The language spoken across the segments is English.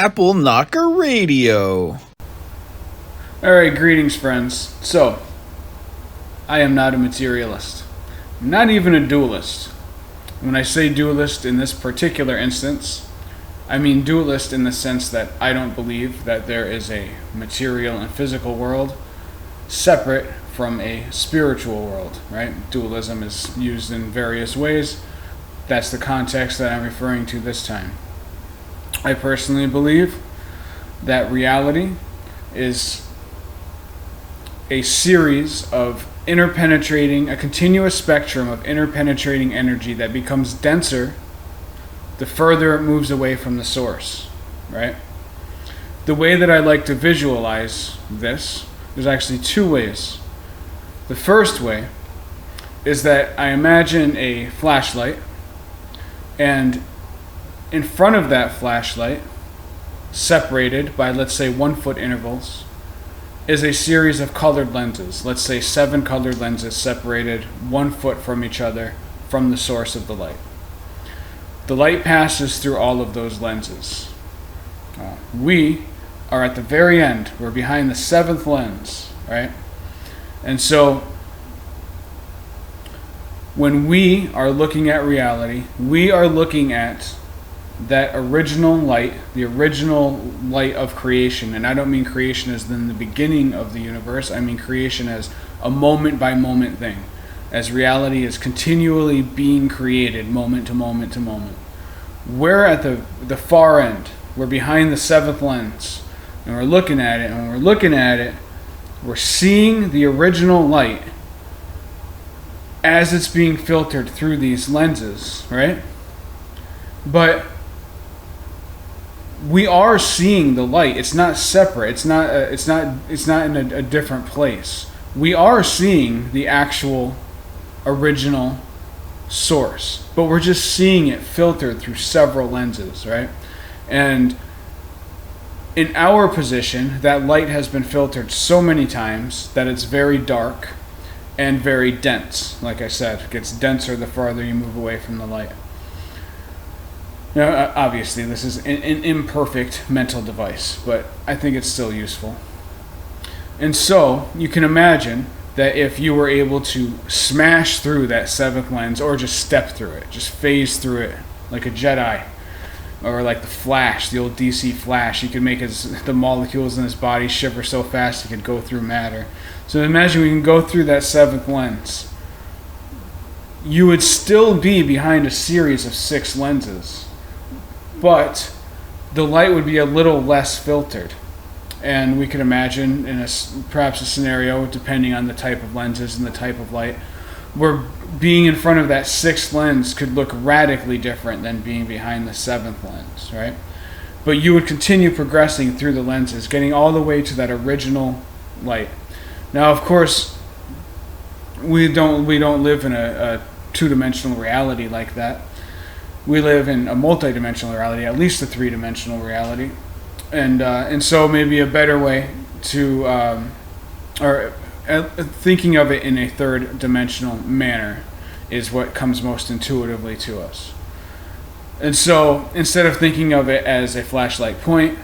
Apple Knocker Radio. Alright, greetings friends. So, I am not a materialist. I'm not even a dualist. When I say dualist in this particular instance, I mean dualist in the sense that I don't believe that there is a material and physical world separate from a spiritual world, right? Dualism is used in various ways. That's the context that I'm referring to this time. I personally believe that reality is a series of a continuous spectrum of interpenetrating energy that becomes denser the further it moves away from the source, right? The way that I like to visualize this, there's actually two ways. The first way is that I imagine a flashlight, and in front of that flashlight, separated by, let's say, 1 foot intervals, is a series of colored lenses. Let's say 7 colored lenses separated 1 foot from each other from the source of the light. The light passes through all of those lenses. We are at the very end. We're behind the 7th lens, right? And so, when we are looking at reality, we are looking at that original light, the original light of creation. And I don't mean creation as in the beginning of the universe. I mean creation as a moment-by-moment thing. As reality is continually being created moment to moment to moment. We're at the far end. We're behind the 7th lens. And we're looking at it. And when we're looking at it, we're seeing the original light as it's being filtered through these lenses, right? But we are seeing the light. It's not separate. It's not in a different place. We are seeing the actual original source, but we're just seeing it filtered through several lenses, right? And in our position, that light has been filtered so many times that it's very dark and very dense. Like I said, it gets denser the farther you move away from the light. Now, obviously, this is an imperfect mental device, but I think it's still useful. And so, you can imagine that if you were able to smash through that 7th lens, or just step through it, just phase through it, like a Jedi, or like the Flash, the old DC Flash, he could make the molecules in his body shiver so fast he could go through matter. So imagine we can go through that 7th lens. You would still be behind a series of 6 lenses, but the light would be a little less filtered. And we could imagine in perhaps a scenario, depending on the type of lenses and the type of light, where being in front of that 6th lens could look radically different than being behind the 7th lens, right? But you would continue progressing through the lenses, getting all the way to that original light. Now, of course, we don't live in a two-dimensional reality like that. We live in a multi-dimensional reality, at least a 3-dimensional reality. And so maybe a better way to, thinking of it in a 3rd-dimensional manner is what comes most intuitively to us. And so instead of thinking of it as a flashlight point,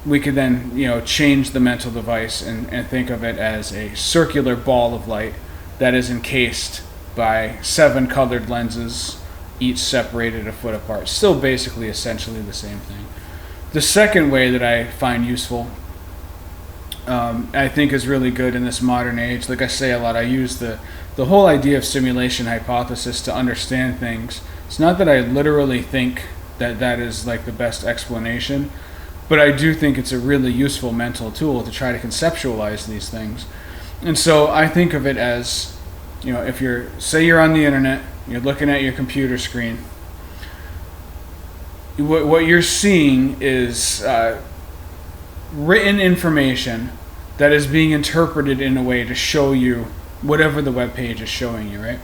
we could then, change the mental device and think of it as a circular ball of light that is encased by 7 colored lenses, each separated a foot apart. Still basically essentially the same thing. The second way that I find useful, I think is really good in this modern age. Like I say a lot, I use the whole idea of simulation hypothesis to understand things. It's not that I literally think that is like the best explanation, but I do think it's a really useful mental tool to try to conceptualize these things. And so I think of it as, if you're on the internet, you're looking at your computer screen, what you're seeing is written information that is being interpreted in a way to show you whatever the web page is showing you, right?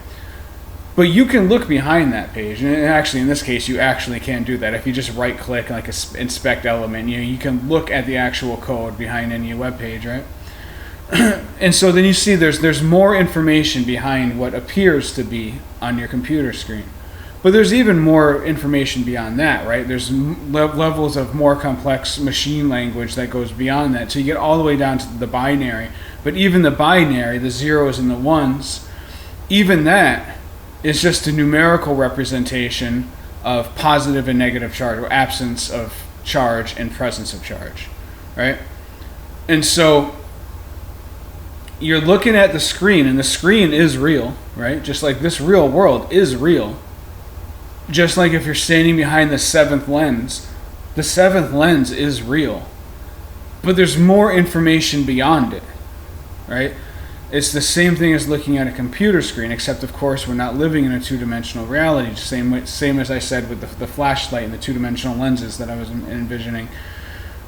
But you can look behind that page, and actually in this case you actually can do that. If you just right click like inspect element, you can look at the actual code behind any web page, right? And so then you see there's more information behind what appears to be on your computer screen. But there's even more information beyond that, right? There's levels of more complex machine language that goes beyond that. So you get all the way down to the binary. But even the binary, the zeros and the ones, even that is just a numerical representation of positive and negative charge, or absence of charge and presence of charge, right? And so you're looking at the screen, and the screen is real, right? Just like this real world is real. Just like if you're standing behind the seventh lens is real. But there's more information beyond it, right? It's the same thing as looking at a computer screen, except of course we're not living in a two-dimensional reality. Same as I said with the flashlight and the two-dimensional lenses that I was envisioning.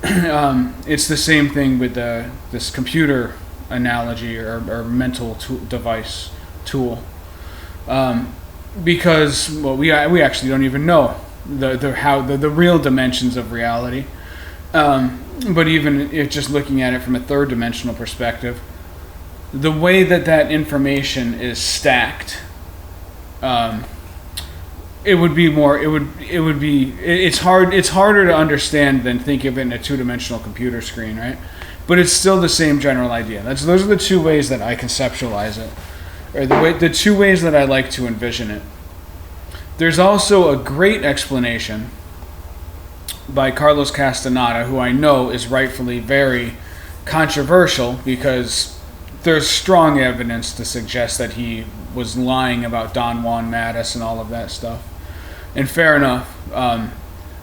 It's the same thing with this computer analogy or mental device tool. Because we actually don't even know the real dimensions of reality. But even if just looking at it from a third dimensional perspective, the way that information is stacked, it's harder to understand than think of it in a two-dimensional computer screen, right? But it's still the same general idea. Those are the two ways that I conceptualize it, or the two ways that I like to envision it. There's also a great explanation by Carlos Castaneda, who I know is rightfully very controversial because there's strong evidence to suggest that he was lying about Don Juan Matus and all of that stuff. And fair enough.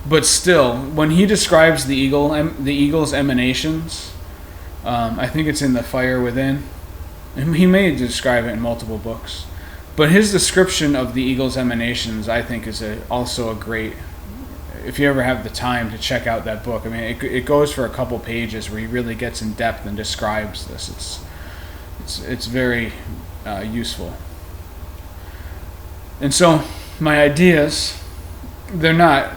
But still, when he describes the eagle's emanations, I think it's in The Fire Within. He may describe it in multiple books. But his description of the eagle's emanations, I think, is also a great... If you ever have the time to check out that book, I mean, it goes for a couple pages where he really gets in depth and describes this. It's very useful. And so my ideas, they're not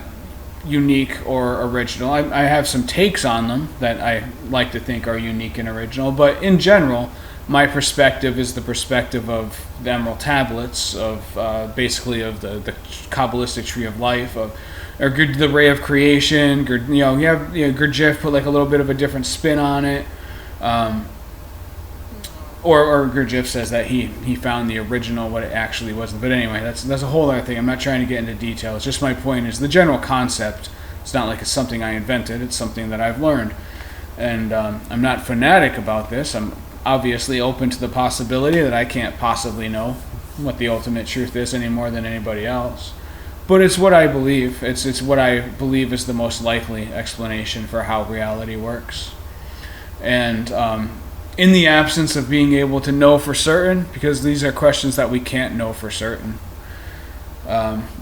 unique or original. I have some takes on them that I like to think are unique and original, but in general, my perspective is the perspective of the Emerald Tablets, of basically of the Kabbalistic Tree of Life, or the Ray of Creation. Gurdjieff put like a little bit of a different spin on it. Or Gurdjieff says that he found the original, what it actually wasn't. But anyway, that's a whole other thing. I'm not trying to get into details. Just my point is the general concept. It's not like it's something I invented. It's something that I've learned. And I'm not fanatic about this. I'm obviously open to the possibility that I can't possibly know what the ultimate truth is any more than anybody else. But it's what I believe. It's what I believe is the most likely explanation for how reality works. And in the absence of being able to know for certain, because these are questions that we can't know for certain,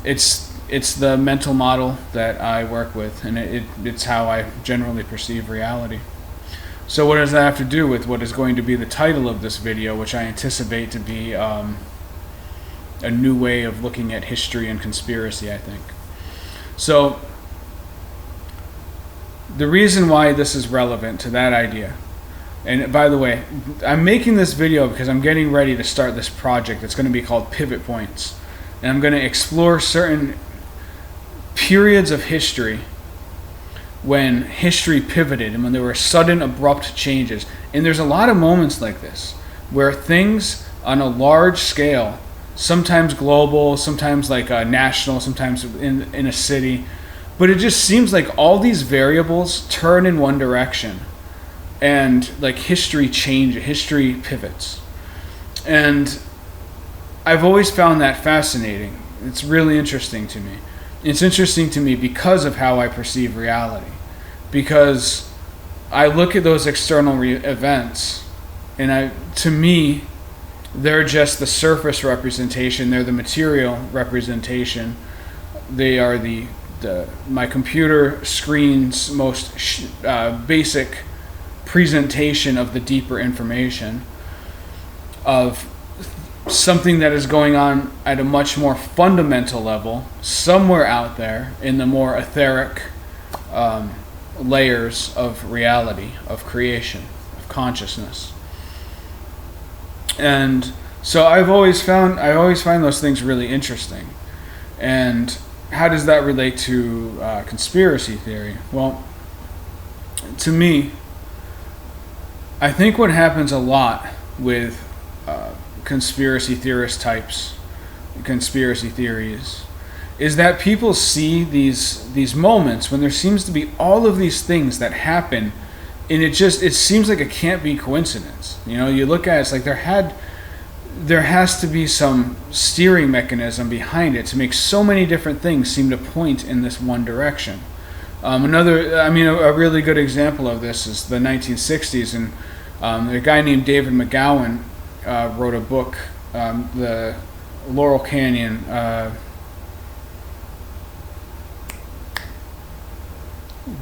it's the mental model that I work with, and it's how I generally perceive reality. So what does that have to do with what is going to be the title of this video, which I anticipate to be a new way of looking at history and conspiracy, I think. So the reason why this is relevant to that idea, and by the way, I'm making this video because I'm getting ready to start this project that's going to be called Pivot Points. And I'm going to explore certain periods of history when history pivoted and when there were sudden, abrupt changes. And there's a lot of moments like this where things on a large scale, sometimes global, sometimes like national, sometimes in a city, but it just seems like all these variables turn in one direction. And like history pivots. And I've always found that fascinating. It's really interesting to me. It's interesting to me because of how I perceive reality. Because I look at those external events, and to me, they're just the surface representation. They're the material representation. They are my computer screen's most basic presentation of the deeper information of something that is going on at a much more fundamental level, somewhere out there in the more etheric layers of reality, of creation, of consciousness. And so I always find those things really interesting. And how does that relate to conspiracy theory? Well, to me, I think what happens a lot with conspiracy theorist types, conspiracy theories, is that people see these moments when there seems to be all of these things that happen, and it seems like it can't be coincidence. You look at it, it's like there has to be some steering mechanism behind it to make so many different things seem to point in this one direction. A really good example of this is the 1960s, and a guy named David McGowan wrote a book, the Laurel Canyon.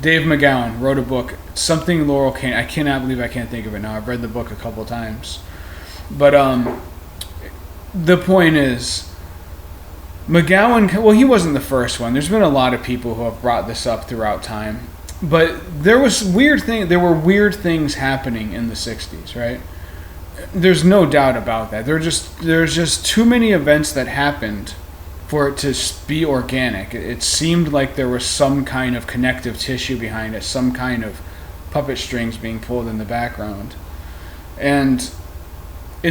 Dave McGowan wrote a book, something Laurel Canyon. I cannot believe I can't think of it now. I've read the book a couple of times. But the point is, McGowan, well, he wasn't the first one. There's been a lot of people who have brought this up throughout time. But there were weird things happening in the 60s, right? There's no doubt about that. There's just too many events that happened for it to be organic. It seemed like there was some kind of connective tissue behind it, some kind of puppet strings being pulled in the background. And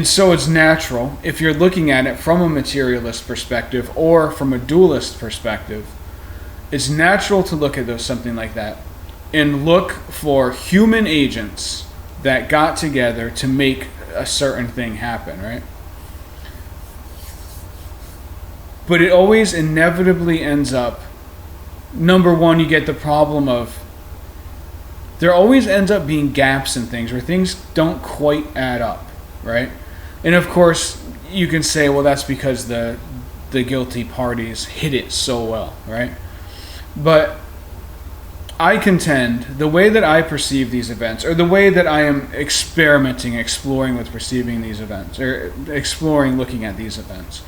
so it's natural, if you're looking at it from a materialist perspective or from a dualist perspective, it's natural to look at something like that and look for human agents that got together to make a certain thing happen, right? But it always inevitably ends up, number one, you get the problem of there always ends up being gaps in things where things don't quite add up, right? And of course, you can say, well, that's because the guilty parties hid it so well, right? But I contend the way that I perceive these events, or the way that I am exploring with perceiving these events, or exploring looking at these events.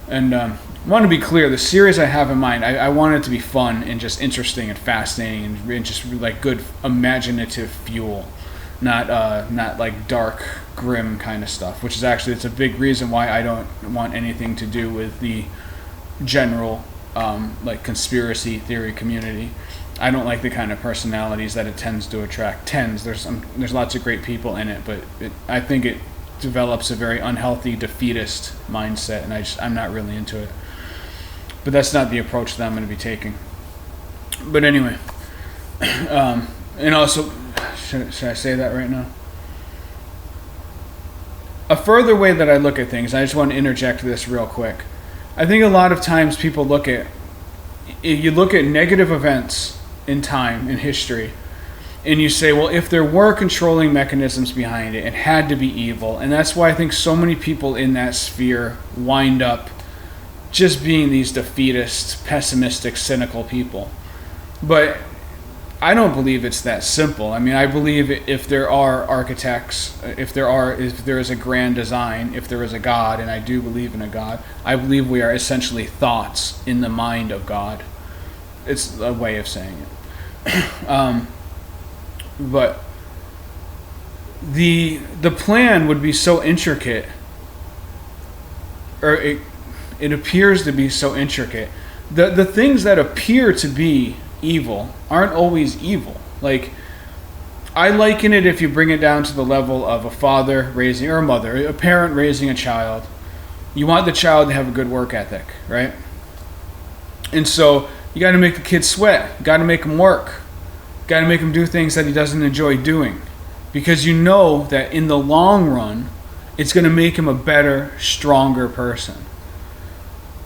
And I want to be clear, the series I have in mind, I want it to be fun and just interesting and fascinating and just like good imaginative fuel, not like dark, grim kind of stuff, which is actually, it's a big reason why I don't want anything to do with the general like conspiracy theory community. I don't like the kind of personalities that it tends to attract. There's lots of great people in it, but I think it develops a very unhealthy defeatist mindset, and I'm not really into it. But that's not the approach that I'm going to be taking. But anyway, and also, should I say that right now? A further way that I look at things, I just want to interject this real quick. I think a lot of times people look at negative events in time, in history, and you say, well, if there were controlling mechanisms behind it, it had to be evil. And that's why I think so many people in that sphere wind up just being these defeatist, pessimistic, cynical people. But I don't believe it's that simple. I mean, I believe if there are architects, if there is a grand design, if there is a God, and I do believe in a God, I believe we are essentially thoughts in the mind of God. It's a way of saying it. But the plan would be so intricate, or it appears to be so intricate. The things that appear to be evil aren't always evil. Like, I liken it, if you bring it down to the level of a father raising, or a mother, a parent raising a child. You want the child to have a good work ethic, right? And so you got to make the kid sweat. You got to make him work. Got to make him do things that he doesn't enjoy doing, because you know that in the long run it's going to make him a better, stronger person.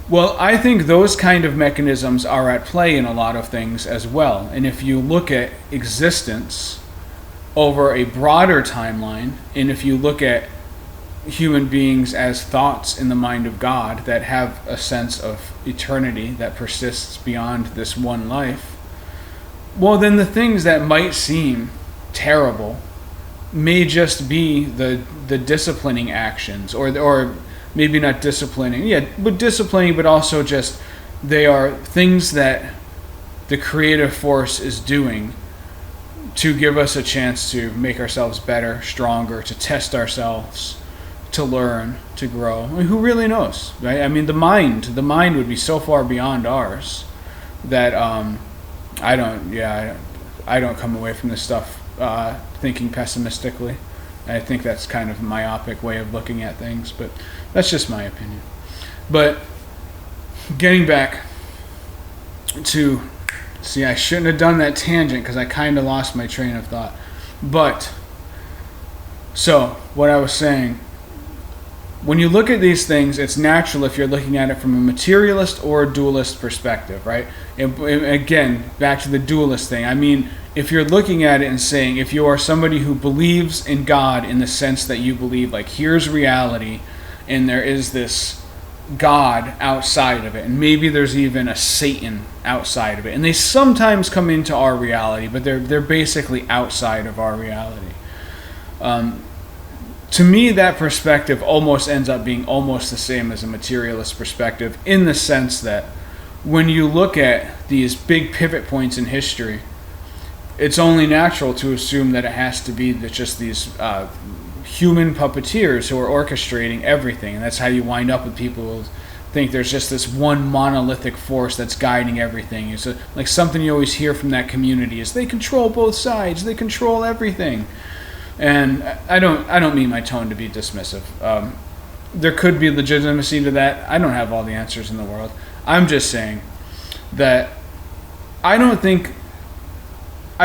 Well, I think those kind of mechanisms are at play in a lot of things as well. And if you look at existence over a broader timeline, and if you look at human beings as thoughts in the mind of God that have a sense of eternity that persists beyond this one life, well, then the things that might seem terrible may just be the disciplining actions, or maybe not disciplining, but disciplining, but also just they are things that the creative force is doing to give us a chance to make ourselves better, stronger, to test ourselves, to learn, to grow. I mean, who really knows, right? I mean, the mind would be so far beyond ours that I don't come away from this stuff thinking pessimistically. I think that's kind of a myopic way of looking at things, but that's just my opinion. But getting back to, see, I shouldn't have done that tangent because I kind of lost my train of thought. But, so, what I was saying, when you look at these things, it's natural if you're looking at it from a materialist or a dualist perspective, right? And again, back to the dualist thing. I mean, if you're looking at it and saying, if you are somebody who believes in God in the sense that you believe, like, here's reality, and there is this God outside of it, and maybe there's even a Satan outside of it, and they sometimes come into our reality, but they're basically outside of our reality. To me, that perspective almost ends up being almost the same as a materialist perspective, in the sense that when you look at these big pivot points in history, it's only natural to assume that it has to be just these human puppeteers who are orchestrating everything. And that's how you wind up with people who think there's just this one monolithic force that's guiding everything. It's like something you always hear from that community is they control both sides, they control everything. And I don't mean my tone to be dismissive. There could be legitimacy to that. I don't have all the answers in the world. I'm just saying that I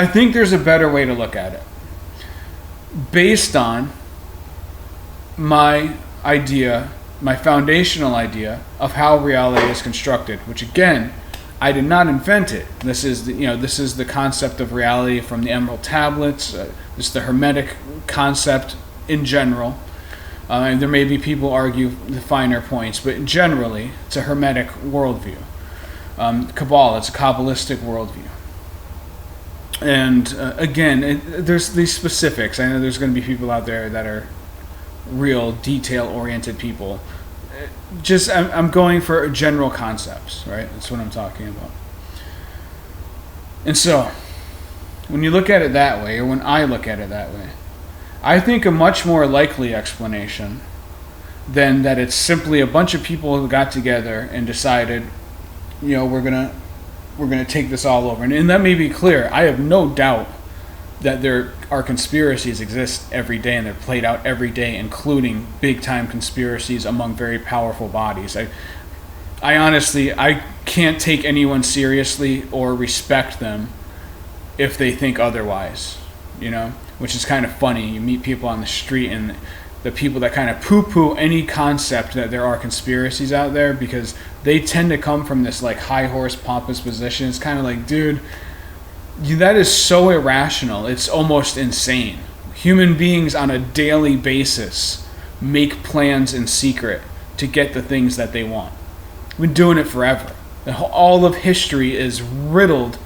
think there's a better way to look at it, based on my foundational idea of how reality is constructed, which again, I did not invent it. This is the concept of reality from the Emerald Tablets. This is the Hermetic concept in general. And there may be people argue the finer points, but generally, it's a Hermetic worldview. Kabbalah, it's a Kabbalistic worldview. And again, there's these specifics. I know there's going to be people out there that are real detail-oriented people. I'm going for general concepts, right? That's what I'm talking about. And so, when you look at it that way, or when I look at it that way, I think a much more likely explanation than that it's simply a bunch of people who got together and decided, we're gonna take this all over. And let me be clear, I have no doubt that there are conspiracies exist every day, and they're played out every day, including big-time conspiracies among very powerful bodies. I honestly, I can't take anyone seriously or respect them if they think otherwise, which is kind of funny. You meet people on the street, and the people that kind of poo-poo any concept that there are conspiracies out there, because they tend to come from this like high horse pompous position. It's kind of like, dude, that is so irrational. It's almost insane. Human beings on a daily basis make plans in secret to get the things that they want. We've been doing it forever. All of history is riddled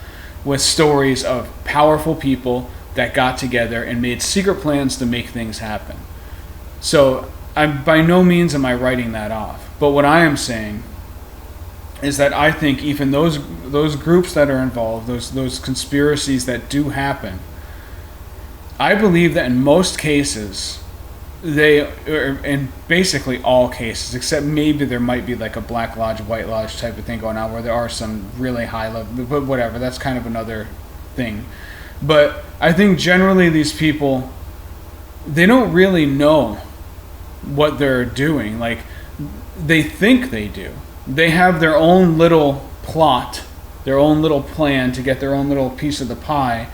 with stories of powerful people that got together and made secret plans to make things happen. So by no means am I writing that off. But what I am saying is that I think even those groups that are involved, those conspiracies that do happen, I believe that in most cases, in basically all cases, except maybe there might be like a Black Lodge, White Lodge type of thing going on where there are some really high level, but whatever, that's kind of another thing. But I think generally these people, they don't really know what they're doing. Like, they think they do. They have their own little plot, their own little plan to get their own little piece of the pie,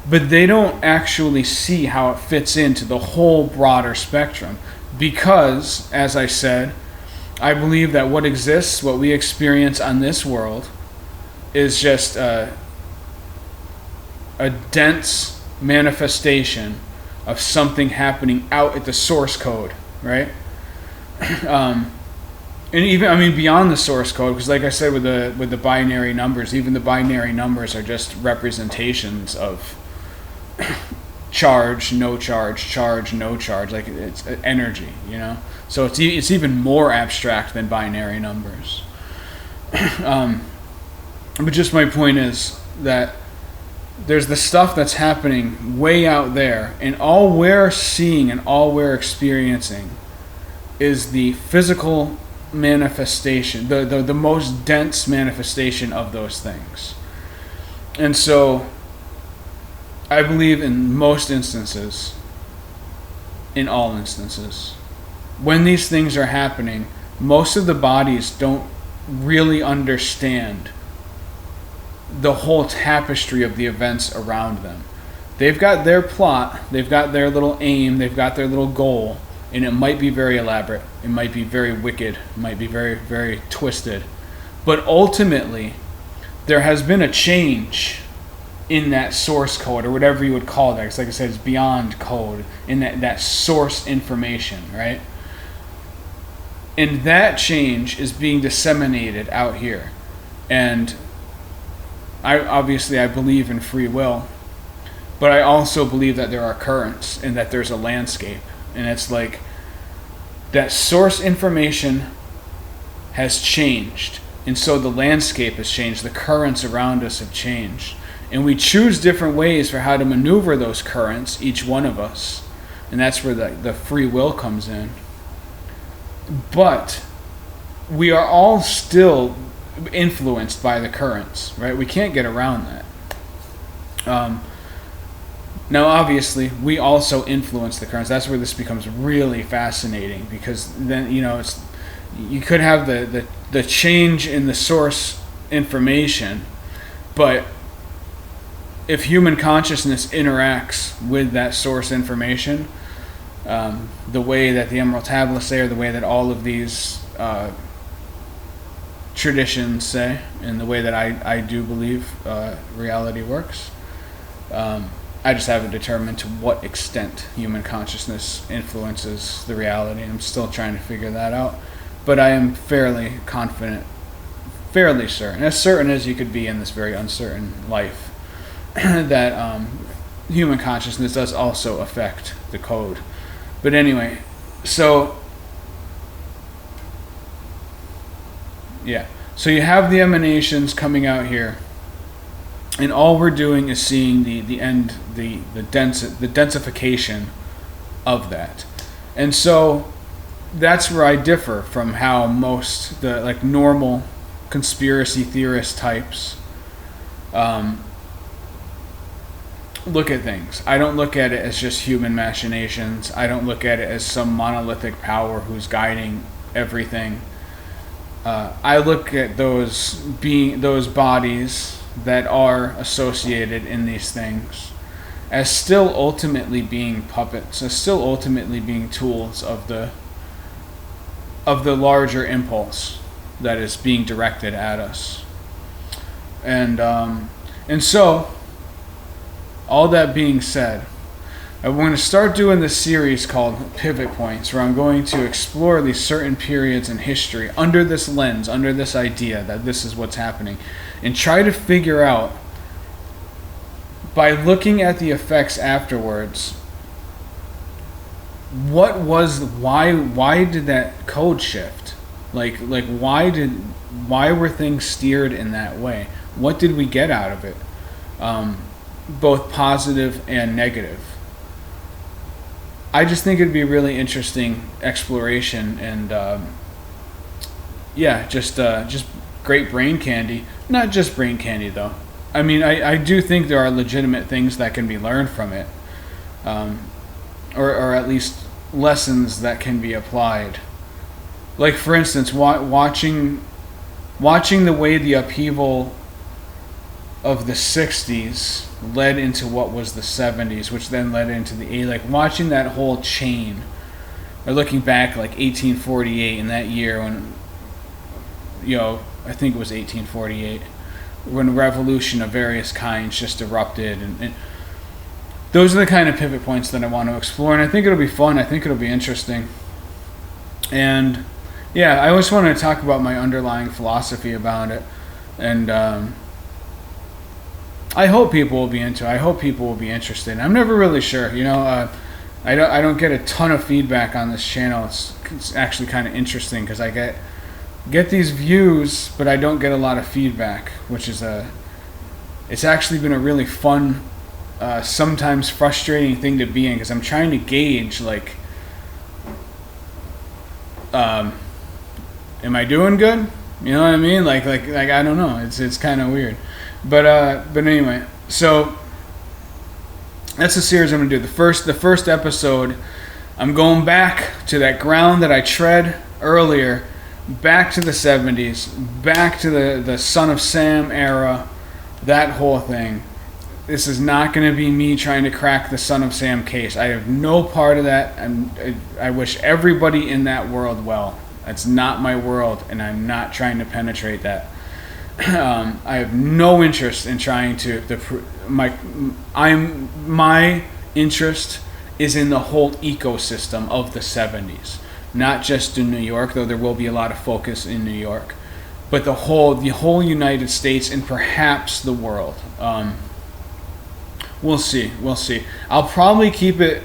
but they don't actually see how it fits into the whole broader spectrum. Because, as I said, I believe that what exists, what we experience on this world, is just a dense manifestation of something happening out at the source code, right? And even, beyond the source code, because like I said with the binary numbers, even the binary numbers are just representations of charge, no charge, no charge. Like, it's energy, So it's even more abstract than binary numbers. But just my point is that there's the stuff that's happening way out there, and all we're seeing and all we're experiencing is the physical manifestation, the most dense manifestation of those things. And so I believe in most instances, in all instances, when these things are happening, most of the bodies don't really understand the whole tapestry of the events around them. They've got their plot, they've got their little aim, they've got their little goal, and it might be very elaborate, it might be very wicked, it might be very, very twisted. But ultimately, there has been a change in that source code, or whatever you would call that. Because like I said, it's beyond code, in that source information, right? And that change is being disseminated out here. And I believe in free will, but I also believe that there are currents and that there's a landscape. And it's like that source information has changed, and so the landscape has changed. The currents around us have changed, and we choose different ways for how to maneuver those currents, each one of us. And that's where the free will comes in. But we are all still influenced by the currents, right? We can't get around that. Now, obviously, we also influence the currents. That's where this becomes really fascinating, because then, you could have the change in the source information, but if human consciousness interacts with that source information, the way that the Emerald Tablets say, or the way that all of these traditions say, and the way that I do believe reality works, I just haven't determined to what extent human consciousness influences the reality. I'm still trying to figure that out. But I am fairly confident, fairly certain, as certain as you could be in this very uncertain life, that human consciousness does also affect the code. But anyway, so yeah. So you have the emanations coming out here, and all we're doing is seeing the end, the densification of that. And so that's where I differ from how most the normal conspiracy theorist types look at things. I don't look at it as just human machinations. I don't look at it as some monolithic power who's guiding everything. I look at those bodies that are associated in these things as still ultimately being puppets, as still ultimately being tools of the larger impulse that is being directed at us. And so, all that being said, I'm going to start doing this series called Pivot Points, where I'm going to explore these certain periods in history under this lens, under this idea that this is what's happening, and try to figure out, by looking at the effects afterwards, why did that code shift? Why were things steered in that way? What did we get out of it? Both positive and negative. I just think it'd be a really interesting exploration, and just great brain candy. Not just brain candy, though. I mean, I do think there are legitimate things that can be learned from it, or at least lessons that can be applied. Like, for instance, watching the way the upheaval of the 60s led into what was the 70s, which then led into the 80s. Like, watching that whole chain, or looking back, like 1848, in that year when, I think it was 1848, when a revolution of various kinds just erupted, and those are the kind of pivot points that I want to explore, and I think it'll be fun. I think it'll be interesting. And yeah, I just want to talk about my underlying philosophy about it, and I hope people will be into it. I hope people will be interested. I'm never really sure. I don't get a ton of feedback on this channel. It's actually kind of interesting, because I get these views, but I don't get a lot of feedback, which is it's actually been a really fun, sometimes frustrating thing to be in, because I'm trying to gauge, Am I doing good? You know what I mean? Like I don't know. It's kind of weird, but anyway. So that's the series I'm gonna do. The first episode, I'm going back to that ground that I tread earlier, back to the 70s, back to the Son of Sam era, that whole thing. This is not going to be me trying to crack the Son of Sam case. I have no part of that, and I wish everybody in that world well. That's not my world, and I'm not trying to penetrate that. I have no interest in trying to. My interest is in the whole ecosystem of the 70s, not just in New York, though there will be a lot of focus in New York, but the whole United States and perhaps the world. We'll see. I'll probably keep it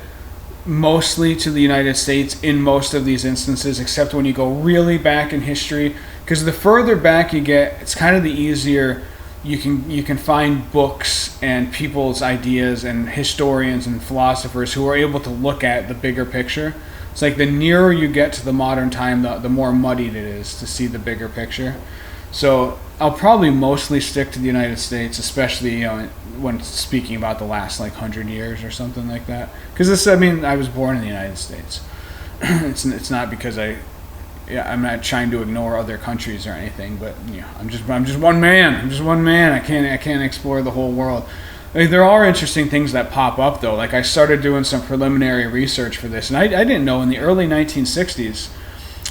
mostly to the United States in most of these instances, except when you go really back in history, because the further back you get, it's kind of the easier you can find books and people's ideas and historians and philosophers who are able to look at the bigger picture. It's like the nearer you get to the modern time, the more muddied it is to see the bigger picture. So I'll probably mostly stick to the United States, especially when speaking about the last 100 years or something like that. Because I was born in the United States. It's not because I'm not trying to ignore other countries or anything, but I'm just one man. I'm just one man. I can't explore the whole world. There are interesting things that pop up though. I started doing some preliminary research for this, and I didn't know in the early 1960s,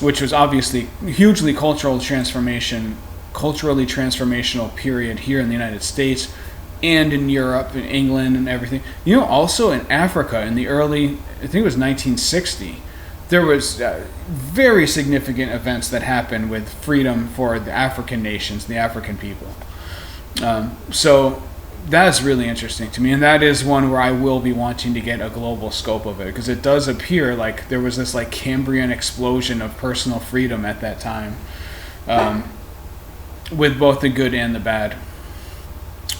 which was obviously hugely culturally transformational period here in the United States and in Europe and England and everything. Also in Africa in the early, I think it was 1960, there was very significant events that happened with freedom for the African nations, the African people. So that's really interesting to me, and that is one where I will be wanting to get a global scope of it, because it does appear like there was this Cambrian explosion of personal freedom at that time, with both the good and the bad,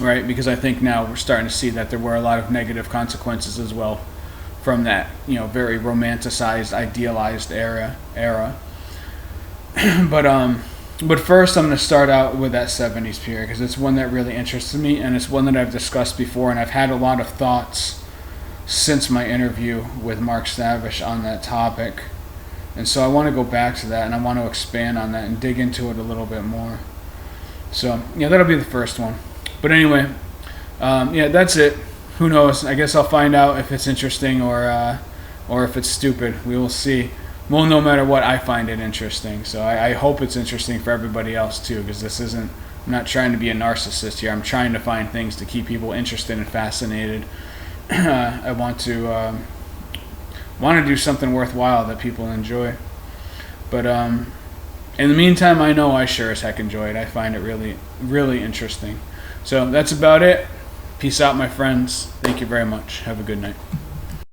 right? Because I think now we're starting to see that there were a lot of negative consequences as well from that, very romanticized, idealized era. But first, I'm going to start out with that 70s period, because it's one that really interests me, and it's one that I've discussed before, and I've had a lot of thoughts since my interview with Mark Stavish on that topic. And so I want to go back to that, and I want to expand on that and dig into it a little bit more. So, that'll be the first one. But anyway, that's it. Who knows? I guess I'll find out if it's interesting or if it's stupid. We will see. Well, no matter what, I find it interesting. So I hope it's interesting for everybody else too, because I'm not trying to be a narcissist here. I'm trying to find things to keep people interested and fascinated. I want to do something worthwhile that people enjoy. But in the meantime, I know I sure as heck enjoy it. I find it really, really interesting. So that's about it. Peace out, my friends. Thank you very much. Have a good night.